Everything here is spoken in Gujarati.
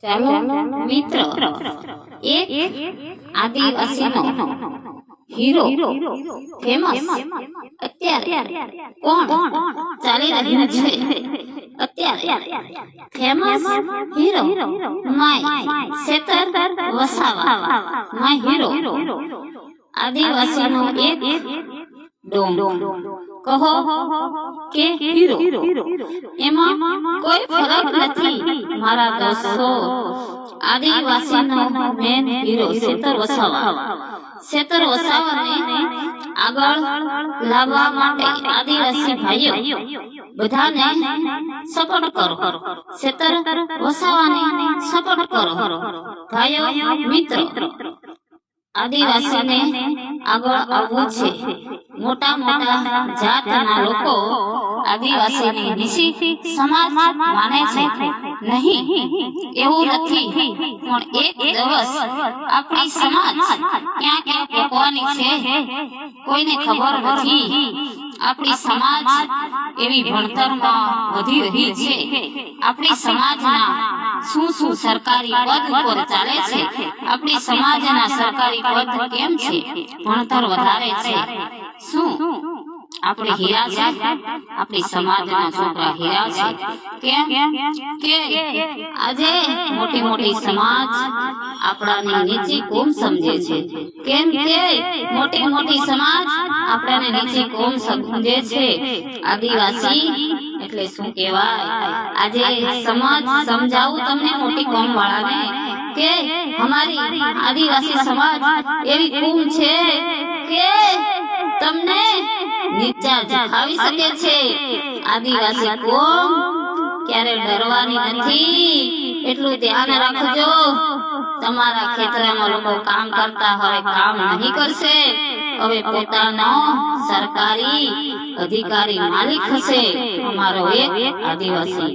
ચાલો મિત્રો, એક આદિવાસીનો હીરો ફેમસ અત્યારે કોણ ચાલી રહ્યું છે? અત્યારે famous hero my Chaitar Vasava, my hero આદિવાસીનો એક ડોમ કહો કે હીરો, એમાં કોઈ ફરક નથી મારા દોસ્તો. આદિવાસીનો મેન હીરો સેતર વસાવા. સેતર વસાવાને આગળ લાવવા માટે આદિવાસી ભાઈઓ બધાને સપોર્ટ કરો. સેતર વસાવાને સપોર્ટ કરો ભાઈઓ મિત્રો. આદિવાસીને આગળ આવવું છે. મોટા મોટા જાતના લોકો આદિવાસીને નીચી સમાજ માને છે. નહીં, એવું નથી, પણ એક દિવસ આપણી સમાજ ક્યાં ક્યાં પહોંચવાની છે કોઈને ખબર નથી. આપણી સમાજ એવી ભણતરમાં વધી રહી છે. આપણી સમાજના શું શું સરકારી પદ ઉપર ચાલે છે? આપણી સમાજના સરકારી પદ કેમ છે? ભણતર વધારે છે. શું આપણે હીરા છે? આપણી સમાજના છોકરા હીરા છે. કેમ કે આજે મોટી મોટી સમાજ આપણાને નીચી કોમ સમજે છે. કેમ કે મોટી મોટી સમાજ આપણાને નીચી કોમ સમજે છે. આદિવાસી એટલે શું કહેવાય? આજે સમાજ સમજાવું તમને મોટી કોમ વાળાને કે અમારી આદિવાસી સમાજ એવી કોમ છે કે તમને નીચા ઝુકાવી શકે છે. આદિવાસી કોમ ક્યારે ડરવાની નથી, એટલું ધ્યાન રાખજો. તમારા ખેતરમાં લોકો કામ કરતા હોય, કામ નહીં કરશે, હવે પોતાનો સરકારી અધિકારી માલિક હશે અમારો એક આદિવાસી.